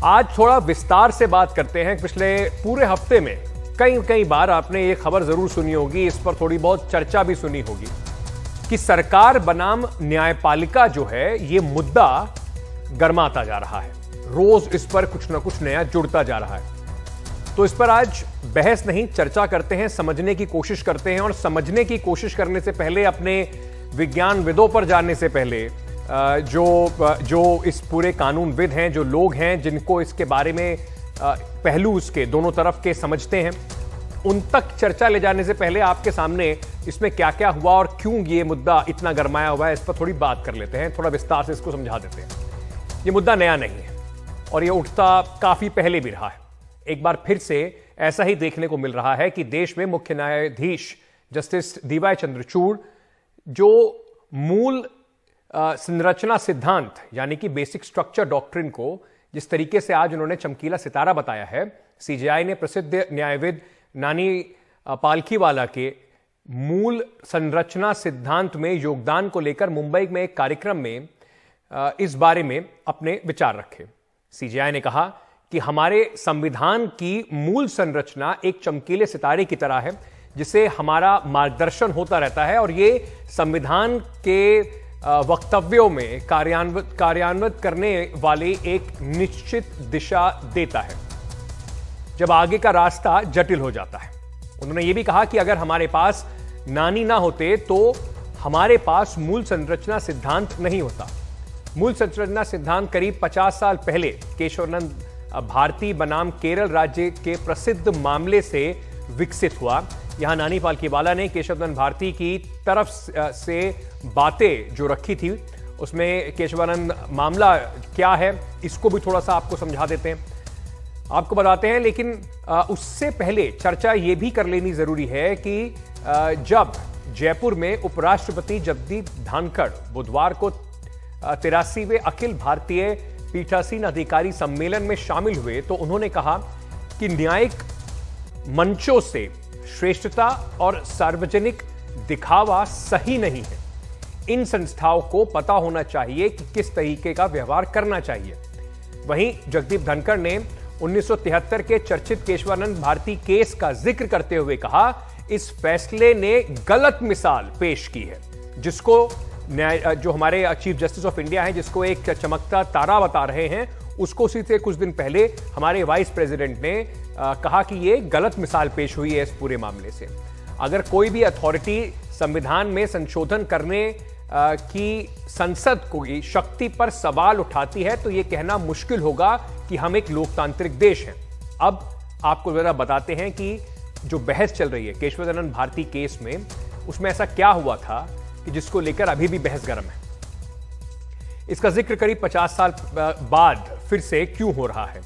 आज थोड़ा विस्तार से बात करते हैं। पिछले पूरे हफ्ते में कई बार आपने ये खबर जरूर सुनी होगी, इस पर थोड़ी बहुत चर्चा भी सुनी होगी कि सरकार बनाम न्यायपालिका जो है ये मुद्दा गर्माता जा रहा है। रोज इस पर कुछ ना कुछ नया जुड़ता जा रहा है। तो इस पर आज बहस नहीं, चर्चा करते हैं, समझने की कोशिश करते हैं। और समझने की कोशिश करने से पहले, अपने विज्ञानविदों पर जानने से पहले, जो इस पूरे कानूनविद हैं, जो लोग हैं जिनको इसके बारे में पहलू इसके दोनों तरफ के समझते हैं, उन तक चर्चा ले जाने से पहले आपके सामने इसमें क्या क्या हुआ और क्यों ये मुद्दा इतना गरमाया हुआ है, इस पर थोड़ी बात कर लेते हैं। थोड़ा विस्तार से इसको समझा देते हैं। ये मुद्दा नया नहीं है और ये उठता काफी पहले भी रहा है। एक बार फिर से ऐसा ही देखने को मिल रहा है कि देश में मुख्य न्यायाधीश जस्टिस डीवाई चंद्रचूड़ जो मूल संरचना सिद्धांत यानी कि बेसिक स्ट्रक्चर डॉक्ट्रिन को जिस तरीके से आज उन्होंने चमकीला सितारा बताया है, सीजेआई ने प्रसिद्ध न्यायविद नानी पालखीवाला के मूल संरचना सिद्धांत में योगदान को लेकर मुंबई में एक कार्यक्रम में इस बारे में अपने विचार रखे। सीजेआई ने कहा कि हमारे संविधान की मूल संरचना एक चमकीले सितारे की तरह है जिसे हमारा मार्गदर्शन होता रहता है और ये संविधान के वक्तव्यों में कार्यान्वित करने वाली एक निश्चित दिशा देता है जब आगे का रास्ता जटिल हो जाता है। उन्होंने ये भी कहा कि अगर हमारे पास नानी ना होते तो हमारे पास मूल संरचना सिद्धांत नहीं होता। मूल संरचना सिद्धांत करीब 50 साल पहले केशवानंद भारती बनाम केरल राज्य के प्रसिद्ध मामले से विकसित हुआ। यहां नानी पालखीवाला ने केशवानंद भारती की तरफ से बातें जो रखी थी, उसमें केशवानंद मामला क्या है इसको भी थोड़ा सा आपको समझा देते हैं, आपको बताते हैं। लेकिन उससे पहले चर्चा यह भी कर लेनी जरूरी है कि जब जयपुर में उपराष्ट्रपति जगदीप धनखड़ बुधवार को 83वें अखिल भारतीय पीठासीन अधिकारी सम्मेलन में शामिल हुए तो उन्होंने कहा कि न्यायिक मंचों से श्रेष्ठता और सार्वजनिक दिखावा सही नहीं है। इन संस्थाओं को पता होना चाहिए कि किस तरीके का व्यवहार करना चाहिए। वहीं जगदीप धनखड़ ने 1973 के चर्चित केशवानंद भारती केस का जिक्र करते हुए कहा, इस फैसले ने गलत मिसाल पेश की है, जिसको जो हमारे चीफ जस्टिस ऑफ इंडिया हैं, जिसको एक चमकता तारा बता रहे हैं, उसको उसी से कुछ दिन पहले हमारे वाइस प्रेसिडेंट ने कहा कि ये गलत मिसाल पेश हुई है इस पूरे मामले से। अगर कोई भी अथॉरिटी संविधान में संशोधन करने की संसद की शक्ति पर सवाल उठाती है तो ये कहना मुश्किल होगा कि हम एक लोकतांत्रिक देश हैं। अब आपको जरा बताते हैं कि जो बहस चल रही है केशवानंद भारती केस में, उसमें ऐसा क्या हुआ था कि जिसको लेकर अभी भी बहस गर्म है। इसका जिक्र करीब 50 साल बाद फिर से क्यों हो रहा है।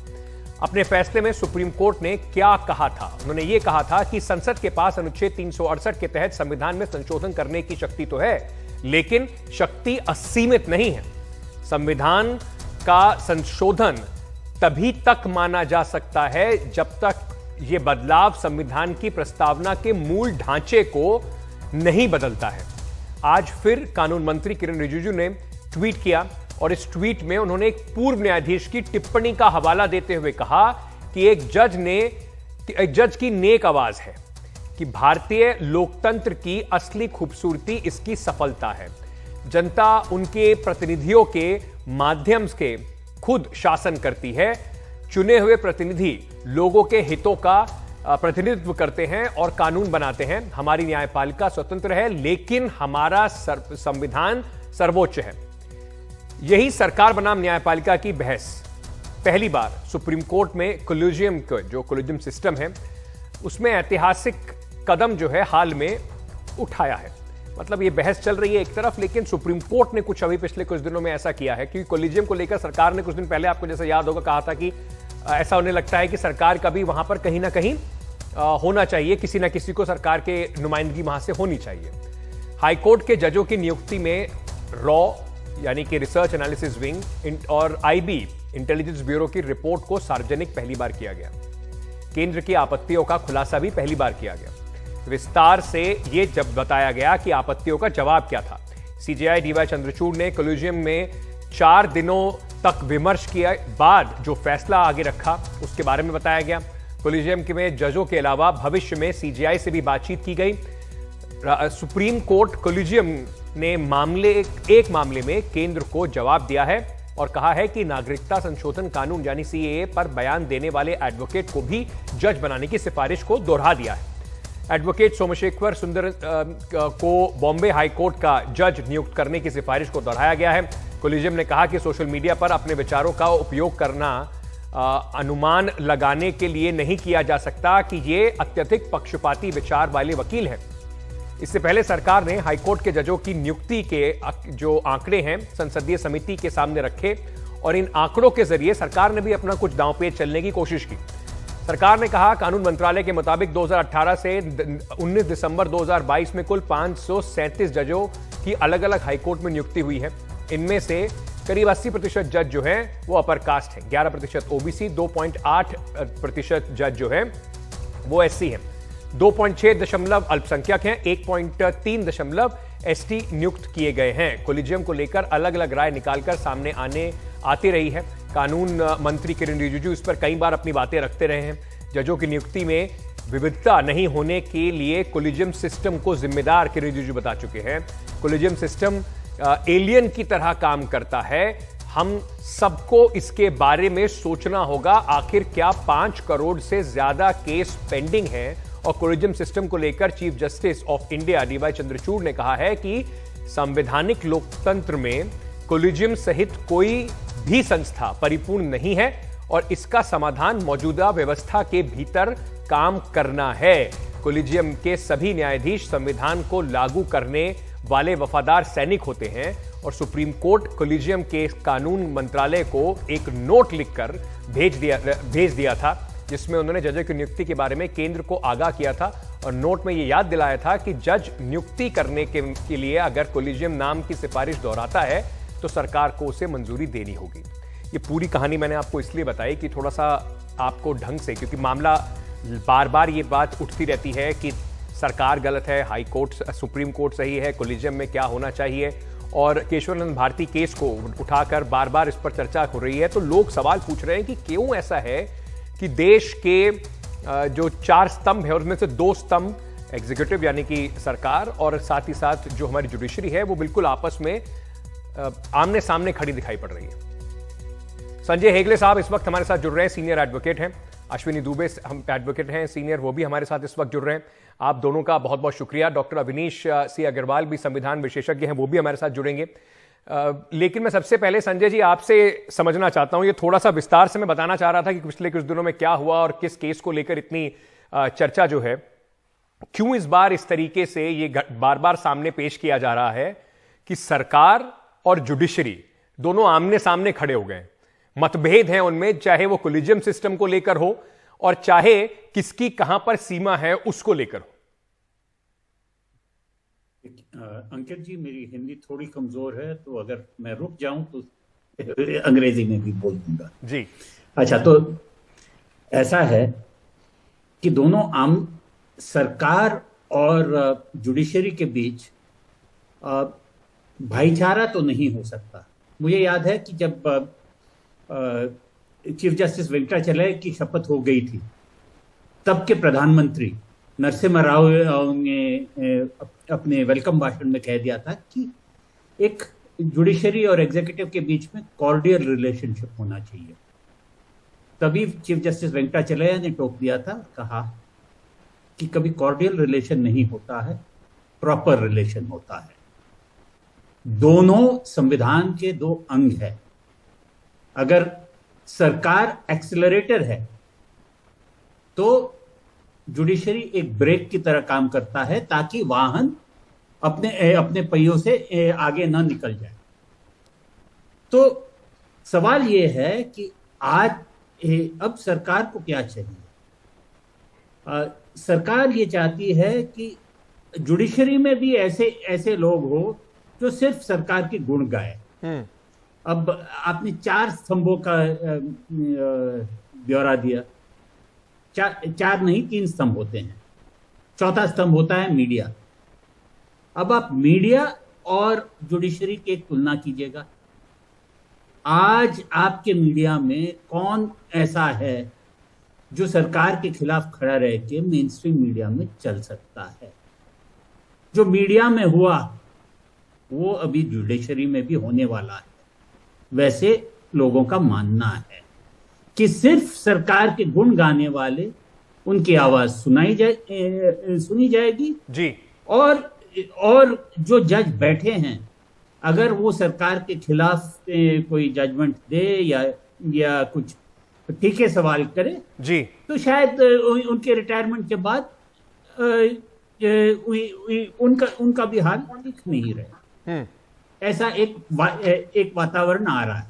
अपने फैसले में सुप्रीम कोर्ट ने क्या कहा था? उन्होंने यह कहा था कि संसद के पास अनुच्छेद 368 के तहत संविधान में संशोधन करने की शक्ति तो है, लेकिन शक्ति असीमित नहीं है। संविधान का संशोधन तभी तक माना जा सकता है जब तक यह बदलाव संविधान की प्रस्तावना के मूल ढांचे को नहीं बदलता है। आज फिर कानून मंत्री किरण रिजिजू ने ट्वीट किया और इस ट्वीट में उन्होंने एक पूर्व न्यायाधीश की टिप्पणी का हवाला देते हुए कहा कि एक जज की नेक आवाज है कि भारतीय लोकतंत्र की असली खूबसूरती इसकी सफलता है। जनता उनके प्रतिनिधियों के माध्यम से खुद शासन करती है। चुने हुए प्रतिनिधि लोगों के हितों का प्रतिनिधित्व करते हैं और कानून बनाते हैं। हमारी न्यायपालिका स्वतंत्र है, लेकिन हमारा संविधान सर्वोच्च है। यही सरकार बनाम न्यायपालिका की बहस पहली बार सुप्रीम कोर्ट में कोलिजियम जो कोलिजियम सिस्टम है उसमें ऐतिहासिक कदम जो है हाल में उठाया है। मतलब ये बहस चल रही है एक तरफ, लेकिन सुप्रीम कोर्ट ने कुछ अभी पिछले कुछ दिनों में ऐसा किया है कि कोलिजियम को लेकर सरकार ने कुछ दिन पहले, आपको जैसे याद होगा, कहा था कि ऐसा होने लगता है कि सरकार का भी वहां पर कहीं ना कहीं होना चाहिए, किसी ना किसी को सरकार के नुमाइंदगी वहां से होनी चाहिए। हाईकोर्ट के जजों की नियुक्ति में रॉ यानी कि रिसर्च एनालिसिस विंग और आईबी इंटेलिजेंस ब्यूरो की रिपोर्ट को सार्वजनिक पहली बार किया गया। केंद्र की आपत्तियों का खुलासा भी पहली बार किया गया। विस्तार से यह जब बताया गया कि आपत्तियों का जवाब क्या था। सीजेआई डीवाई चंद्रचूड़ ने कोलिजियम में 4 दिनों तक विमर्श के बाद जो फैसला आगे रखा उसके बारे में बताया गया। कोलिजियम के में जजों के अलावा भविष्य में सीजेआई से भी बातचीत की गई। सुप्रीम कोर्ट कोलिजियम ने एक मामले में केंद्र को जवाब दिया है और कहा है कि नागरिकता संशोधन कानून यानी सीएए पर बयान देने वाले एडवोकेट को भी जज बनाने की सिफारिश को दोहरा दिया है। एडवोकेट सोमशेखर सुंदर को बॉम्बे हाईकोर्ट का जज नियुक्त करने की सिफारिश को दोहराया गया है। कोलिजियम ने कहा कि सोशल मीडिया पर अपने विचारों का उपयोग करना अनुमान लगाने के लिए नहीं किया जा सकता कि ये अत्यधिक पक्षपाती विचार वाले वकील हैं। इससे पहले सरकार ने हाईकोर्ट के जजों की नियुक्ति के जो आंकड़े हैं संसदीय समिति के सामने रखे और इन आंकड़ों के जरिए सरकार ने भी अपना कुछ दांवपेच चलने की कोशिश की। सरकार ने कहा कानून मंत्रालय के मुताबिक 2018 से 19 दिसंबर 2022 में कुल 537 जजों की अलग अलग हाईकोर्ट में नियुक्ति हुई है। इनमें से करीब 80% जज जो हैं वो अपर कास्ट हैं, 11% ओबीसी, 2.8% जज जो हैं वो एससी हैं, 2.6 अल्पसंख्यक हैं, 1.3 एसटी नियुक्त किए गए हैं। कोलिजियम को लेकर अलग अलग राय निकालकर सामने आती रही है। कानून मंत्री किरण रिजिजू इस पर कई बार अपनी बातें रखते रहे हैं। जजों की नियुक्ति में विविधता नहीं होने के लिए कोलिजियम सिस्टम को जिम्मेदार किरण रिजिजू बता चुके हैं। कोलिजियम सिस्टम एलियन की तरह काम करता है। हम सबको इसके बारे में सोचना होगा। आखिर क्या 5 करोड़ से ज्यादा केस पेंडिंग हैं? और कोलिजियम सिस्टम को लेकर chief justice of India DY Chandrachud ने कहा है कि संवैधानिक लोकतंत्र में कोलिजियम सहित कोई भी संस्था परिपूर्ण नहीं है और इसका समाधान मौजूदा व्यवस्था के भीतर काम करना है। कोलिजियम के सभी न्यायाधीश संविधान को लागू करने वाले वफादार सैनिक होते हैं और सुप्रीम कोर्ट कोलिजियम के कानून मंत्रालय को एक नोट लिखकर भेज दिया था जिसमें उन्होंने जजों की नियुक्ति के बारे में केंद्र को आगाह किया था और नोट में यह याद दिलाया था कि जज नियुक्ति करने के लिए अगर कोलिजियम नाम की सिफारिश दोहराता है तो सरकार को उसे मंजूरी देनी होगी। ये पूरी कहानी मैंने आपको इसलिए बताई कि थोड़ा सा आपको ढंग से, क्योंकि मामला बार बार ये बात उठती रहती है कि सरकार गलत है, हाई कोर्ट सुप्रीम कोर्ट सही है, कोलिजियम में क्या होना चाहिए, और केशवानंद भारती केस को उठाकर बार बार इस पर चर्चा हो रही है। तो लोग सवाल पूछ रहे हैं कि क्यों ऐसा है कि देश के जो 4 स्तंभ है उसमें से 2 स्तंभ एग्जीक्यूटिव यानी कि सरकार और साथ ही साथ जो हमारी जुडिशरी है वो बिल्कुल आपस में आमने सामने खड़ी दिखाई पड़ रही है। संजय हेगड़े साहब इस वक्त हमारे साथ जुड़ रहे हैं, सीनियर एडवोकेट हैं। अश्विनी दुबे हम एडवोकेट हैं सीनियर, वो भी हमारे साथ इस वक्त जुड़ रहे हैं। आप दोनों का बहुत बहुत शुक्रिया। डॉक्टर अविनीश सी अग्रवाल भी संविधान विशेषज्ञ हैं, वो भी हमारे साथ जुड़ेंगे। लेकिन मैं सबसे पहले संजय जी आपसे समझना चाहता हूं, ये थोड़ा सा विस्तार से मैं बताना चाह रहा था कि पिछले कुछ दिनों में क्या हुआ और किस केस को लेकर इतनी चर्चा जो है, क्यों इस बार इस तरीके से ये बार बार सामने पेश किया जा रहा है कि सरकार और जुडिशरी दोनों आमने सामने खड़े हो गए। मतभेद हैं उनमें, चाहे वो कोलिजियम सिस्टम को लेकर हो और चाहे किसकी कहां पर सीमा है उसको लेकर हो। अंकित जी, मेरी हिंदी थोड़ी कमजोर है तो अगर मैं रुक जाऊं तो अंग्रेजी में भी बोल दूंगा जी। अच्छा, तो ऐसा है कि दोनों आम सरकार और जुडिशरी के बीच भाईचारा तो नहीं हो सकता। मुझे याद है कि जब चीफ जस्टिस वेंकटाचलय की शपथ हो गई थी तब के प्रधानमंत्री नरसिम्हा राव ने अपने वेलकम भाषण में कह दिया था कि एक जुडिशरी और एग्जीक्यूटिव के बीच में कॉर्डियल रिलेशनशिप होना चाहिए। तभी चीफ जस्टिस वेंकटाचलय ने टोक दिया था, कहा कि कभी कॉर्डियल रिलेशन नहीं होता है, प्रॉपर रिलेशन होता है। दोनों संविधान के 2 अंग है। अगर सरकार एक्सेलरेटर है तो जुडिशरी एक ब्रेक की तरह काम करता है ताकि वाहन अपने पहियों से आगे ना निकल जाए। तो सवाल यह है कि आज अब सरकार को क्या चाहिए? सरकार ये चाहती है कि जुडिशरी में भी ऐसे लोग हो जो सिर्फ सरकार की गुण गाए। अब आपने 4 स्तंभों का ब्यौरा दिया। 4 नहीं 3 स्तंभ होते हैं। चौथा स्तंभ होता है मीडिया। अब आप मीडिया और जुडिशरी की तुलना कीजिएगा। आज आपके मीडिया में कौन ऐसा है जो सरकार के खिलाफ खड़ा रह के मेन स्ट्रीम मीडिया में चल सकता है? जो मीडिया में हुआ वो अभी जुडिशरी में भी होने वाला है। वैसे लोगों का मानना है कि सिर्फ सरकार के गुण गाने वाले उनकी आवाज सुनी जाएगी जी। और जो जज बैठे हैं, अगर वो सरकार के खिलाफ कोई जजमेंट दे या कुछ तीखे सवाल करे जी, तो शायद उनके रिटायरमेंट के बाद उनका भी हाल ठीक नहीं रहे। ऐसा एक वातावरण आ रहा है।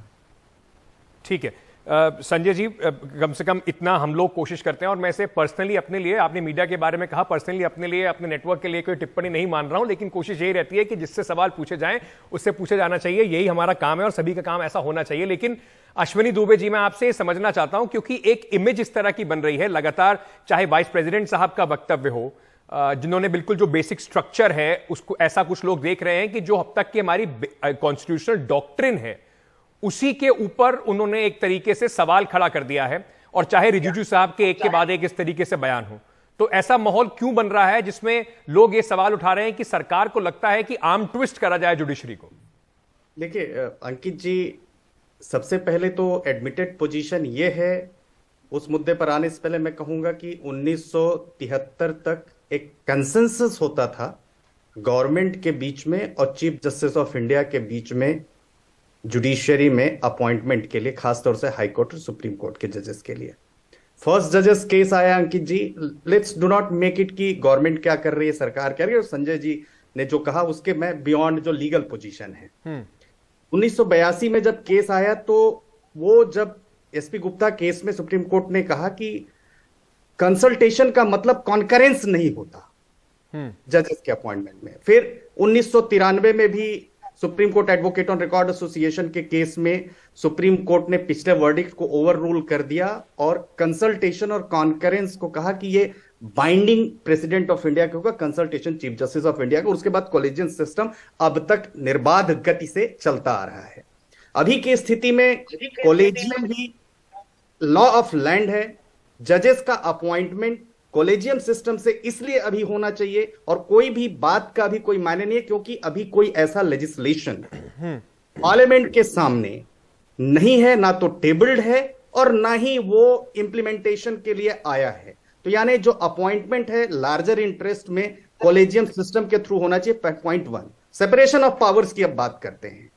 ठीक है संजय जी, कम से कम इतना हम लोग कोशिश करते हैं, और मैं इसे पर्सनली अपने लिए, आपने मीडिया के बारे में कहा, पर्सनली अपने लिए, अपने नेटवर्क के लिए कोई टिप्पणी नहीं मान रहा हूं, लेकिन कोशिश यही रहती है कि जिससे सवाल पूछे जाएं उससे पूछे जाना चाहिए। यही हमारा काम है और सभी का काम ऐसा होना चाहिए। लेकिन अश्विनी दुबे जी, मैं आपसे समझना चाहता हूं, क्योंकि एक इमेज इस तरह की बन रही है लगातार, चाहे वाइस प्रेसिडेंट साहब का वक्तव्य हो, जिन्होंने बिल्कुल जो बेसिक स्ट्रक्चर है उसको, ऐसा कुछ लोग देख रहे हैं कि जो अब तक की हमारी कॉन्स्टिट्यूशनल डॉक्ट्रिन है उसी के ऊपर उन्होंने एक तरीके से सवाल खड़ा कर दिया है, और चाहे रिजिजू साहब के एक के बाद एक इस तरीके से बयान हो, तो ऐसा माहौल क्यों बन रहा है जिसमें लोग ये सवाल उठा रहे हैं कि सरकार को लगता है कि आर्म ट्विस्ट करा जाए जुडिशरी को? देखिए अंकित जी, सबसे पहले तो एडमिटेड पोजीशन ये है, उस मुद्दे पर आने से पहले मैं कहूंगा कि 1973 तक एक कंसेंसस होता था गवर्नमेंट के बीच में और चीफ जस्टिस ऑफ इंडिया के बीच में जुडिशियरी में अपॉइंटमेंट के लिए, खासतौर से हाई कोर्ट और सुप्रीम कोर्ट के जजेस के लिए। फर्स्ट जजेस केस आया Ankit ji, let's do not make it कि गवर्नमेंट क्या कर रही है, सरकार क्या कर रही है, और संजय जी ने जो कहा उसके मैं बियॉन्ड जो लीगल पोजीशन है। 1982 में जब केस आया तो वो जब एसपी गुप्ता केस में सुप्रीम कोर्ट ने कहा कि कंसल्टेशन का मतलब कॉन्करेंस नहीं होता जजेस के अपॉइंटमेंट में। फिर 1993 में भी supreme court advocate on record association के केस में सुप्रीम कोर्ट ने पिछले वर्डिक्ट को ओवर रूल कर दिया और कंसल्टेशन और कॉन्करेंस को कहा कि ये बाइंडिंग प्रेसिडेंट ऑफ इंडिया के होगा, consultation chief justice of India का। उसके बाद कॉलेजियन सिस्टम अब तक निर्बाध गति से चलता आ रहा है। अभी की स्थिति में कॉलेजियम भी लॉ ऑफ लैंड है। जजेस का अपॉइंटमेंट कॉलेजियम सिस्टम से इसलिए अभी होना चाहिए, और कोई भी बात का भी कोई मायने नहीं है, क्योंकि अभी कोई ऐसा लेजिस्लेशन पार्लियामेंट के सामने नहीं है, ना तो टेबल्ड है और ना ही वो इंप्लीमेंटेशन के लिए आया है। तो यानी जो अपॉइंटमेंट है लार्जर इंटरेस्ट में कॉलेजियम सिस्टम के थ्रू होना चाहिए। पॉइंट 1, सेपरेशन ऑफ पावर्स की अब बात करते हैं।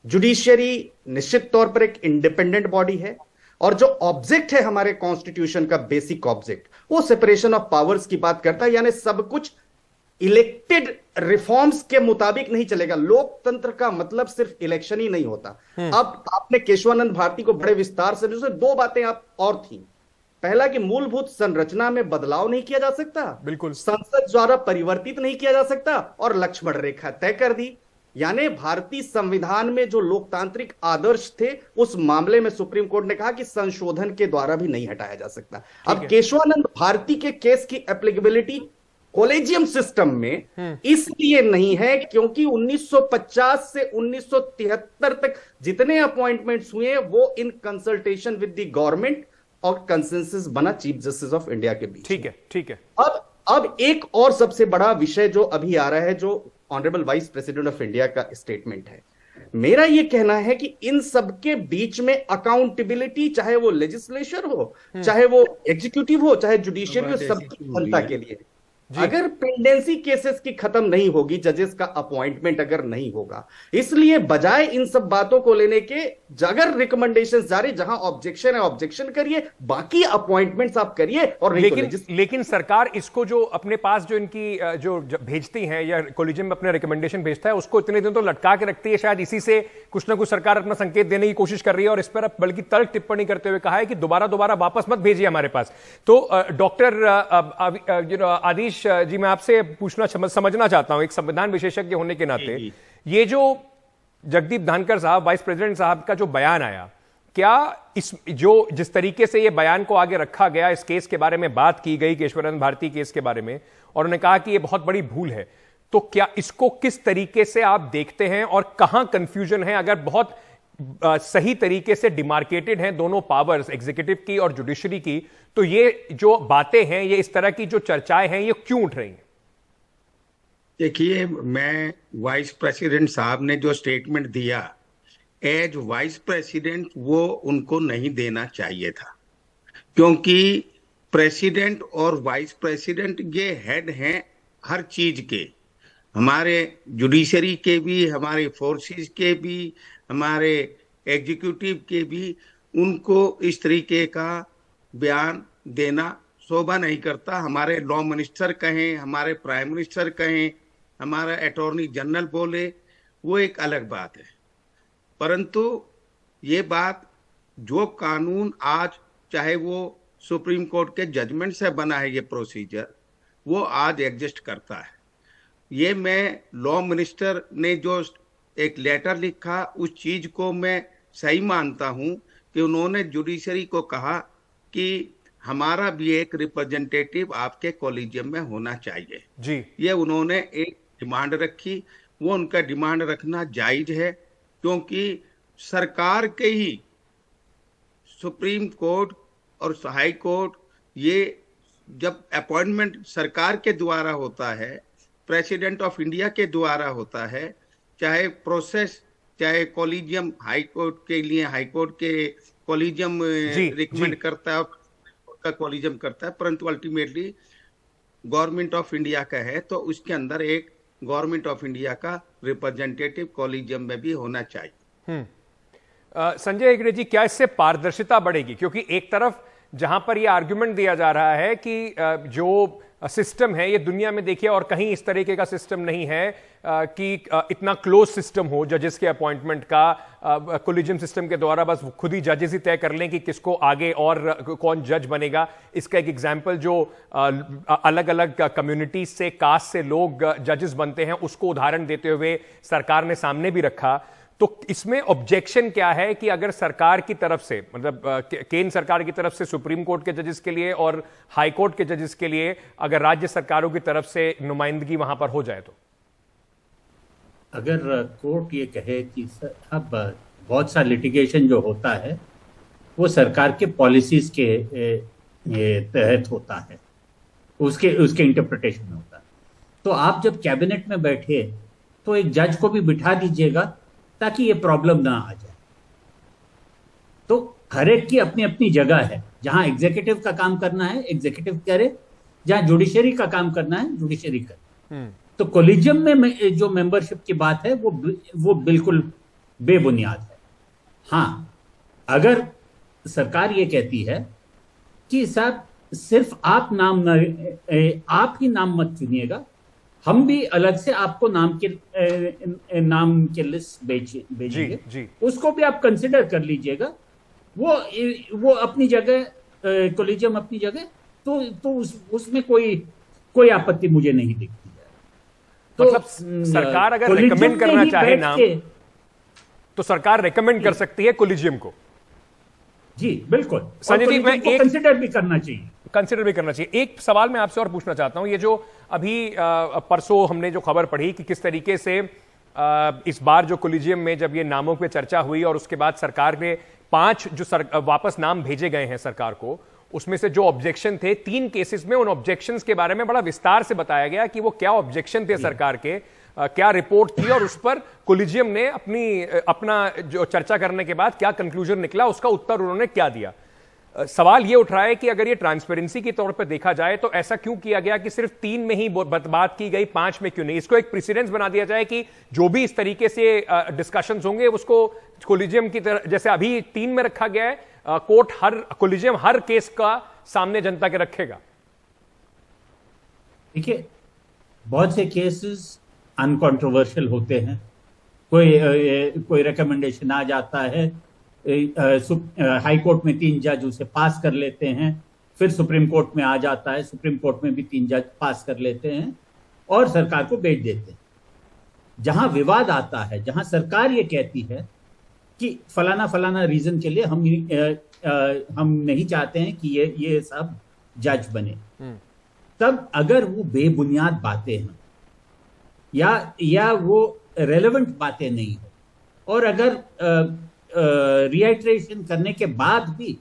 जुडिशियरी निश्चित तौर पर एक इंडिपेंडेंट बॉडी है, और जो ऑब्जेक्ट है हमारे कॉन्स्टिट्यूशन का बेसिक ऑब्जेक्ट, वो सेपरेशन ऑफ पावर्स की बात करता है। यानी सब कुछ इलेक्टेड रिफॉर्म्स के मुताबिक नहीं चलेगा। लोकतंत्र का मतलब सिर्फ इलेक्शन ही नहीं होता। अब आपने केशवानंद भारती को बड़े विस्तार से, दो बातें आप और थी। पहला कि मूलभूत संरचना में बदलाव नहीं किया जा सकता, बिल्कुल, संसद द्वारा परिवर्तित नहीं किया जा सकता, और लक्ष्मण रेखा तय कर दी। यानी भारतीय संविधान में जो लोकतांत्रिक आदर्श थे उस मामले में सुप्रीम कोर्ट ने कहा कि संशोधन के द्वारा भी नहीं हटाया जा सकता। अब केशवानंद भारती के केस की एप्लीकेबिलिटी कॉलेजियम सिस्टम में इसलिए नहीं है क्योंकि 1950 से 1973 तक जितने अपॉइंटमेंट्स हुए वो in consultation with the government और कंसेंसस बना चीफ जस्टिस ऑफ इंडिया के बीच। ठीक है। अब एक और सबसे बड़ा विषय जो अभी आ रहा है, जो honourable vice president of India का स्टेटमेंट है। मेरा यह कहना है कि इन सब के बीच में अकाउंटेबिलिटी, चाहे वो लेजिस्लेचर हो, चाहे वो एग्जीक्यूटिव हो, चाहे जुडिशियरी हो, सबकी जनता के लिए। अगर पेंडेंसी केसेस की खत्म नहीं होगी, जजेस का अपॉइंटमेंट अगर नहीं होगा, इसलिए बजाय इन सब बातों को लेने के अगर रिकमेंडेशंस जारी, जहां ऑब्जेक्शन है ऑब्जेक्शन करिए, बाकी अपॉइंटमेंट्स आप करिए। और लेकिन सरकार इसको जो अपने पास जो इनकी जो भेजती है या कॉलेजियम में अपने रिकमेंडेशन भेजता है उसको इतने दिन तो लटका के रखती है। शायद इसी से कुछ ना कुछ सरकार अपना संकेत देने की कोशिश कर रही है, और इस पर बल्कि तर्क टिप्पणी करते हुए कहा है कि दोबारा वापस मत भेजिए हमारे पास। तो डॉक्टर आदिश जी, मैं आपसे पूछना समझना चाहता हूं, एक संविधान विशेषज्ञ होने के नाते, ये जो जगदीप धनखड़ साहब, वाइस प्रेसिडेंट साहब का जो बयान आया, क्या जिस तरीके से ये बयान को आगे रखा गया, इस केस के बारे में बात की गई, केशवानंद भारती केस के बारे में, और उन्होंने कहा कि ये बहुत बड़ी भूल है, तो क्या इसको किस तरीके से आप देखते हैं और कहां कंफ्यूजन है? अगर बहुत सही तरीके से डिमार्केटेड हैं दोनों पावर्स, एग्जीक्यूटिव की और जुडिशरी की, तो ये जो बातें हैं, ये इस तरह की जो चर्चाएं हैं, ये क्यों उठ रही हैं? देखिए, मैं वाइस प्रेसिडेंट साहब ने जो स्टेटमेंट दिया, एज वाइस प्रेसिडेंट वो उनको नहीं देना चाहिए था, क्योंकि प्रेसिडेंट और वाइस प्रेसिडेंट ये हेड हैं हर चीज के, हमारे जुडिशरी के भी, हमारे फोर्सेस के भी, हमारे एग्जीक्यूटिव के भी। उनको इस तरीके का बयान देना शोभा नहीं करता। हमारे लॉ मिनिस्टर कहें, हमारे प्राइम मिनिस्टर कहें, हमारा अटॉर्नी जनरल बोले, वो एक अलग बात है, परंतु ये बात, जो कानून आज, चाहे वो सुप्रीम कोर्ट के जजमेंट से बना है ये प्रोसीजर, वो आज एग्जिस्ट करता है। ये मैं लॉ मिनिस्टर ने जो एक लेटर लिखा, उस चीज को मैं सही मानता हूं कि उन्होंने जुडिशरी को कहा कि हमारा भी एक रिप्रेजेंटेटिव आपके कॉलेजियम में होना चाहिए जी। ये उन्होंने एक डिमांड रखी। वो उनका डिमांड रखना जायज है, क्योंकि सरकार के ही सुप्रीम कोर्ट और हाई कोर्ट, ये जब अपॉइंटमेंट सरकार के द्वारा होता है, प्रेसिडेंट ऑफ इंडिया के द्वारा होता है, चाहे प्रोसेस, चाहे कॉलेजियम हाई कोर्ट के लिए हाई कोर्ट के कॉलेजियम रिकमेंड करता है और का कॉलेजियम करता है, परंतु अल्टीमेटली गवर्नमेंट ऑफ इंडिया का है, तो उसके अंदर एक गवर्नमेंट ऑफ इंडिया का रिप्रेजेंटेटिव कॉलेजियम में भी होना चाहिए। संजय हेगड़े जी, क्या इससे पारदर्शिता बढ़ेगी? क्योंकि एक तरफ जहां पर यह आर्गुमेंट दिया जा रहा है कि जो सिस्टम है ये दुनिया में देखिए और कहीं इस तरीके का सिस्टम नहीं है कि इतना क्लोज सिस्टम हो जजेस के अपॉइंटमेंट का, कोलिजियम सिस्टम के द्वारा बस खुद ही जजेस ही तय कर लें कि किसको आगे और कौन जज बनेगा। इसका एक एग्जाम्पल, जो अलग अलग कम्युनिटीज से, कास्ट से लोग जजेस बनते हैं, उसको उदाहरण देते हुए सरकार ने सामने भी रखा। तो इसमें ऑब्जेक्शन क्या है कि अगर सरकार की तरफ से, मतलब केंद्र सरकार की तरफ से सुप्रीम कोर्ट के जजेस के लिए और हाई कोर्ट के जजेस के लिए अगर राज्य सरकारों की तरफ से नुमाइंदगी वहां पर हो जाए, तो अगर कोर्ट ये कहे कि अब बहुत सा लिटिगेशन जो होता है वो सरकार के पॉलिसीज के तहत होता है, उसके इंटरप्रिटेशन में होता है, तो आप जब कैबिनेट में बैठे तो एक जज को भी बिठा दीजिएगा ताकि ये प्रॉब्लम ना आ जाए। तो हर एक की अपनी अपनी जगह है, जहां एग्जीक्यूटिव का काम करना है एग्जीक्यूटिव करे, जहां जुडिशरी का काम करना है जुडिशरी करे। तो कोलिजियम में जो मेंबरशिप की बात है वो बिल्कुल बेबुनियाद है। हाँ, अगर सरकार ये कहती है कि साहब सिर्फ आप आप ही नाम मत चुनिएगा, हम भी अलग से आपको नाम के लिस्ट भेजेंगे, उसको भी आप कंसिडर कर लीजिएगा। वो अपनी जगह, कोलिजियम अपनी जगह, तो उसमें कोई आपत्ति मुझे नहीं दिखती है। तो मतलब सरकार अगर रिकमेंड करना चाहे नाम, तो सरकार रिकमेंड कर सकती है कोलिजियम को। जी बिल्कुल, संजय जी, मैं एक कंसिडर भी करना चाहिए। एक सवाल मैं आपसे और पूछना चाहता हूं, ये जो अभी परसों हमने जो खबर पढ़ी कि किस तरीके से इस बार जो कोलिजियम में जब ये नामों पे चर्चा हुई और उसके बाद सरकार ने 5 जो वापस नाम भेजे गए हैं सरकार को, उसमें से जो ऑब्जेक्शन थे 3 केसेस में, उन ऑब्जेक्शंस के बारे में बड़ा विस्तार से बताया गया कि वो क्या ऑब्जेक्शन थे सरकार के, क्या रिपोर्ट थी और उस पर कोलिजियम ने अपना जो चर्चा करने के बाद क्या कंक्लूजन निकला, उसका उत्तर उन्होंने क्या दिया। सवाल ये उठ रहा है कि अगर ये ट्रांसपेरेंसी के तौर पर देखा जाए तो ऐसा क्यों किया गया कि सिर्फ 3 में ही बात की गई, 5 में क्यों नहीं? इसको एक प्रेसिडेंस बना दिया जाए कि जो भी इस तरीके से डिस्कशंस होंगे उसको कोलिजियम की तरह, जैसे अभी 3 में रखा गया है, कोलिजियम हर केस का सामने जनता के रखेगा। देखिए, बहुत से केसेस अनकंट्रोवर्शियल होते हैं, कोई रिकमेंडेशन आ जाता है, हाई कोर्ट में 3 जज उसे पास कर लेते हैं, फिर सुप्रीम कोर्ट में आ जाता है, सुप्रीम कोर्ट में भी 3 जज पास कर लेते हैं और सरकार को भेज देते हैं। जहां विवाद आता है, जहां सरकार ये कहती है कि फलाना रीजन के लिए हम नहीं चाहते हैं कि ये सब जज बने, तब अगर वो बेबुनियाद बातें हैं या वो रेलेवेंट बातें नहीं हो, और अगर रीआइट्रेशन करने के बाद भी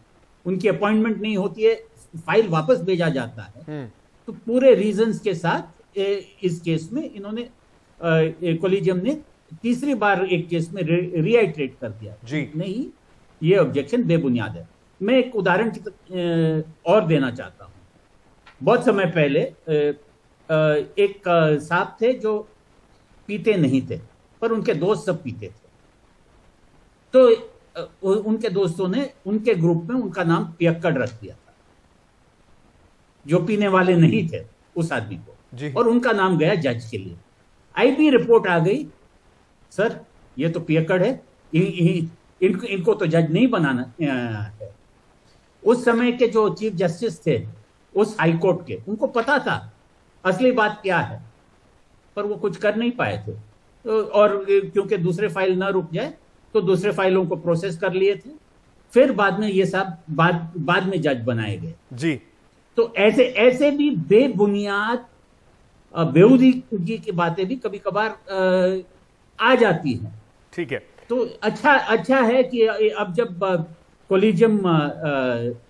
उनकी अपॉइंटमेंट नहीं होती है, फाइल वापस भेजा जाता है, तो पूरे रीजंस के साथ इस केस में इन्होंने कोलिजियम ने तीसरी बार एक केस में रीआइट्रेट कर दिया जी नहीं, ये ऑब्जेक्शन बेबुनियाद है। मैं एक उदाहरण और देना चाहता हूं। बहुत समय पहले एक साहब थे जो पीते नहीं थे, पर उनके दोस्त सब पीते थे, तो उनके दोस्तों ने उनके ग्रुप में उनका नाम पियक्कड़ रख दिया था, जो पीने वाले नहीं थे उस आदमी को, और उनका नाम गया जज के लिए। आईबी रिपोर्ट आ गई, सर ये तो पियक्कड़ है, इनको तो जज नहीं बनाना है। उस समय के जो चीफ जस्टिस थे उस हाई कोर्ट के, उनको पता था असली बात क्या है, पर वो कुछ कर नहीं पाए थे, और क्योंकि दूसरे फाइल ना रुक जाए तो दूसरे फाइलों को प्रोसेस कर लिए थे, फिर बाद में ये सब बाद में जज बनाए गए जी। तो ऐसे भी बेबुनियाद बेहूदगी की बातें भी कभी कभार आ जाती हैं। ठीक है, तो अच्छा है कि अब जब कोलिजियम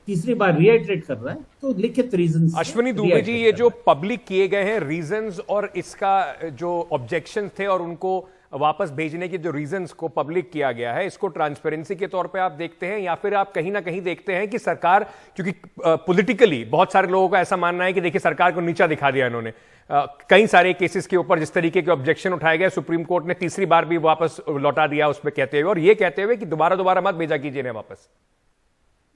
तीसरी बार रीआइट्रेट कर रहा है तो लिखित रीजंस। अश्विनी दुबे जी, ये जो पब्लिक किए गए हैं रीजंस और इसका जो ऑब्जेक्शन थे और उनको वापस भेजने के जो रीजंस को पब्लिक किया गया है, इसको ट्रांसपेरेंसी के तौर पे आप देखते हैं, या फिर आप कहीं ना कहीं देखते हैं कि सरकार, क्योंकि पॉलिटिकली बहुत सारे लोगों का ऐसा मानना है कि देखिए सरकार को नीचा दिखा दिया इन्होंने, कई सारे केसेस के ऊपर जिस तरीके के ऑब्जेक्शन उठाए गए, सुप्रीम कोर्ट ने तीसरी बार भी वापस लौटा दिया उस पर कहते हुए, और ये कहते हुए कि दोबारा मत भेजा कीजिए इन्हें वापस।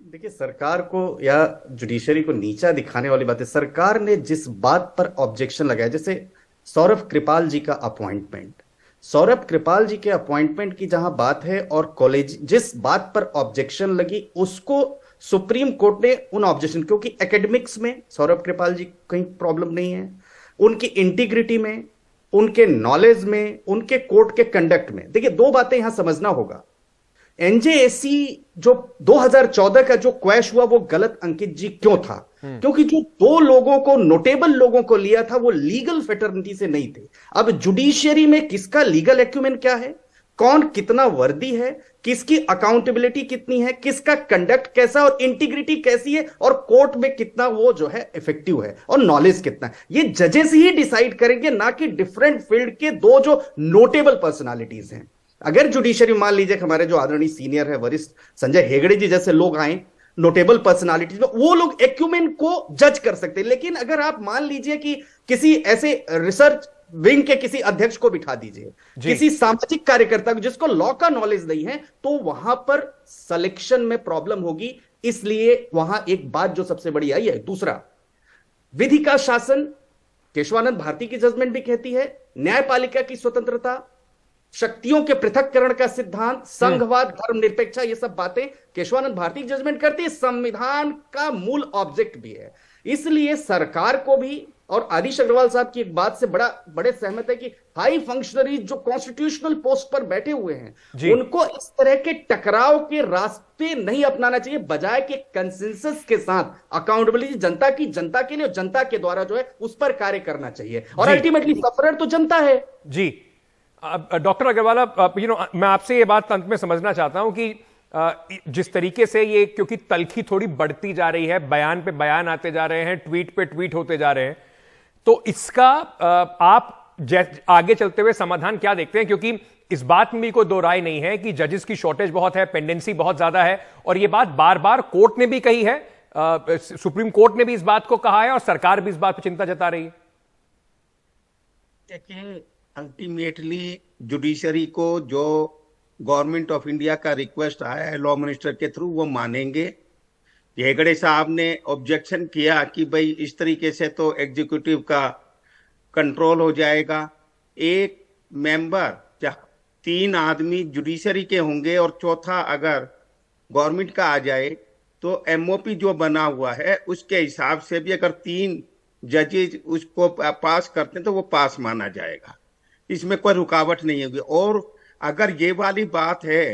देखिए, सरकार को या जुडिशरी को नीचा दिखाने वाली बात है। सरकार ने जिस बात पर ऑब्जेक्शन लगाया, जैसे सौरभ कृपाल जी का अपॉइंटमेंट, सौरभ कृपाल जी के अपॉइंटमेंट की जहां बात है और कॉलेज जिस बात पर ऑब्जेक्शन लगी उसको सुप्रीम कोर्ट ने उन ऑब्जेक्शन, क्योंकि एकेडमिक्स में सौरभ कृपाल जी कहीं प्रॉब्लम नहीं है, उनकी इंटीग्रिटी में, उनके नॉलेज में, उनके कोर्ट के कंडक्ट में। देखिए, दो बातें यहां समझना होगा। एनजेएससी जो 2014 का जो क्वैश हुआ वो गलत अंकित जी क्यों था? क्योंकि जो दो लोगों को, नोटेबल लोगों को लिया था, वो लीगल फेटर्निटी से नहीं थे। अब जुडिशियरी में किसका लीगल एक्यूमेन क्या है, कौन कितना वर्दी है, किसकी अकाउंटेबिलिटी कितनी है, किसका कंडक्ट कैसा और इंटीग्रिटी कैसी है, और कोर्ट में कितना वो जो है इफेक्टिव है और नॉलेज कितना है, ये जजेस ही डिसाइड करेंगे, ना कि डिफरेंट फील्ड के दो जो नोटेबल पर्सनालिटीज हैं। अगर जुडिशरी मान लीजिए हमारे जो आदरणीय सीनियर है, वरिष्ठ संजय हेगड़े जी जैसे लोग आए नोटेबल पर्सनालिटीज में, वो लोग एक्यूमेन को जज कर सकते हैं। लेकिन अगर आप मान लीजिए कि किसी ऐसे रिसर्च विंग के किसी अध्यक्ष को बिठा दीजिए, किसी सामाजिक कार्यकर्ता को जिसको लॉ का नॉलेज नहीं है, तो वहां पर सिलेक्शन में प्रॉब्लम होगी। इसलिए वहां एक बात जो सबसे बड़ी आई है। दूसरा, विधि का शासन, केशवानंद भारती की जजमेंट भी कहती है, न्यायपालिका की स्वतंत्रता, शक्तियों के पृथक्करण का सिद्धांत, संघवाद, धर्मनिरपेक्षता, ये सब बातें केशवानंद भारती जजमेंट करती है, संविधान का मूल ऑब्जेक्ट भी है। इसलिए सरकार को भी, और आदिश अग्रवाल साहब की एक बात से बड़े सहमत है कि हाई फंक्शनरीज जो कॉन्स्टिट्यूशनल पोस्ट पर बैठे हुए हैं, उनको इस तरह के टकराव के रास्ते नहीं अपनाना चाहिए, बजाय के कंसेंसस के साथ अकाउंटेबिलिटी जनता के लिए और जनता के द्वारा जो है उस पर कार्य करना चाहिए। और अल्टीमेटली सफरर तो जनता है। जी डॉक्टर अग्रवाल, मैं आपसे ये बात अंत में समझना चाहता हूं कि जिस तरीके से ये, क्योंकि तल्खी थोड़ी बढ़ती जा रही है, बयान पे बयान आते जा रहे हैं, ट्वीट पे ट्वीट होते जा रहे हैं, तो इसका आप आगे चलते हुए समाधान क्या देखते हैं? क्योंकि इस बात में भी कोई दो राय नहीं है कि जजेस की शॉर्टेज बहुत है, पेंडेंसी बहुत ज्यादा है, और ये बात बार बार कोर्ट ने भी कही है, सुप्रीम कोर्ट ने भी इस बात को कहा है, और सरकार भी इस बात पर चिंता जता रही है। देखिए, अल्टीमेटली जुडिशरी को जो गवर्नमेंट ऑफ इंडिया का रिक्वेस्ट आया है लॉ मिनिस्टर के थ्रू, वो मानेंगे। हेगड़े साहब ने ऑब्जेक्शन किया कि भाई इस तरीके से तो एग्जीक्यूटिव का कंट्रोल हो जाएगा। एक मेंबर, 3 आदमी जुडिशरी के होंगे और चौथा अगर गवर्नमेंट का आ जाए, तो एमओपी जो बना हुआ है उसके हिसाब से भी अगर 3 जजेज उसको पास करते हैं तो वो पास माना जाएगा, इसमें कोई रुकावट नहीं होगी। और अगर ये वाली बात है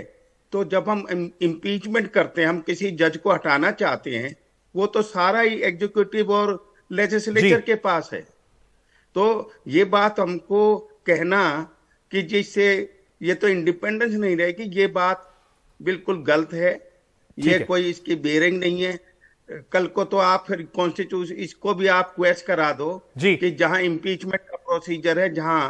तो जब हम इम्पीचमेंट करते हैं, हम किसी जज को हटाना चाहते हैं, वो तो सारा ही एग्जीक्यूटिव और लेजिस्लेचर के पास है। तो ये बात हमको कहना कि जिससे ये तो इंडिपेंडेंस नहीं रहेगी, ये बात बिल्कुल गलत है। ये कोई इसकी बेरिंग नहीं है। कल को तो आप फिर कॉन्स्टिट्यूशन इसको भी आप क्वेश्चन करा दो जी। कि जहां इम्पीचमेंट का प्रोसीजर है, जहां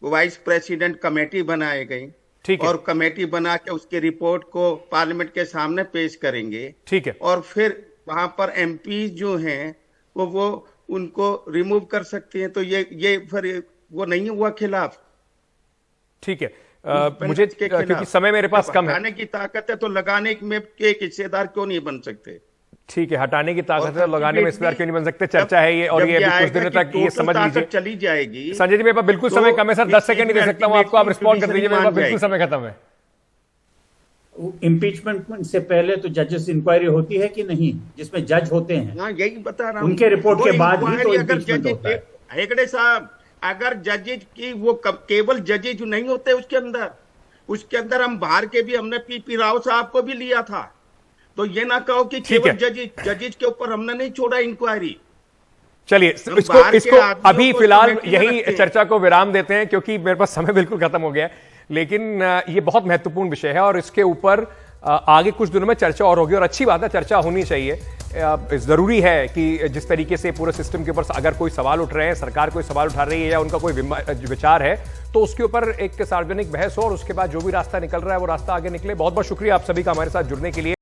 वाइस प्रेसिडेंट कमेटी बनाई गई ठीक है। और कमेटी बना के उसकी रिपोर्ट को पार्लियामेंट के सामने पेश करेंगे, ठीक है। और फिर वहां पर एमपी जो हैं वो उनको रिमूव कर सकते हैं। तो ये फिर वो नहीं हुआ खिलाफ। ठीक है। मुझे क्योंकि समय मेरे पास कम है। हटाने की ताकत है तो लगाने में एक हिस्सेदार क्यों नहीं बन सकते? ठीक है, हटाने की ताकत है, लगाने में हिस्सेदार क्यों नहीं बन सकते? चर्चा है ये, और ये अभी कुछ दिनों तक ये समझ लीजिए चली जाएगी। संजय जी मेरे पास बिल्कुल समय कम है सर, 10 सेकंड ही दे सकता हूं आपको, आप रिस्पॉन्ड कर दीजिए, मेरे पास बिल्कुल समय खत्म है। इम्पीचमेंट से पहले तो जजेस इंक्वायरी होती है कि नहीं, जिसमें जज होते हैं? हाँ, यही बता रहा हूं। उनके रिपोर्ट के बाद ही तो अगर इम्पीचमेंट होता है। हेगड़े साहब, अगर जजेज की वो केवल जजेज नहीं होते उसके अंदर हम बाहर के भी, हमने पी राव साहब को भी लिया था। तो ये ना कहो कि केवल जजेज के ऊपर हमने नहीं छोड़ा इंक्वायरी। चलिए इसको अभी फिलहाल यही चर्चा को विराम देते हैं, क्योंकि मेरे पास समय बिल्कुल खत्म हो गया है। लेकिन ये बहुत महत्वपूर्ण विषय है और इसके ऊपर आगे कुछ दिनों में चर्चा और होगी, और अच्छी बात है, चर्चा होनी चाहिए। जरूरी है कि जिस तरीके से पूरे सिस्टम के ऊपर अगर कोई सवाल उठ रहे हैं, सरकार कोई सवाल उठा रही है या उनका कोई विचार है, तो उसके ऊपर एक सार्वजनिक बहस हो और उसके बाद जो भी रास्ता निकल रहा है वो रास्ता आगे निकले। बहुत बहुत शुक्रिया आप सभी का हमारे साथ जुड़ने के लिए।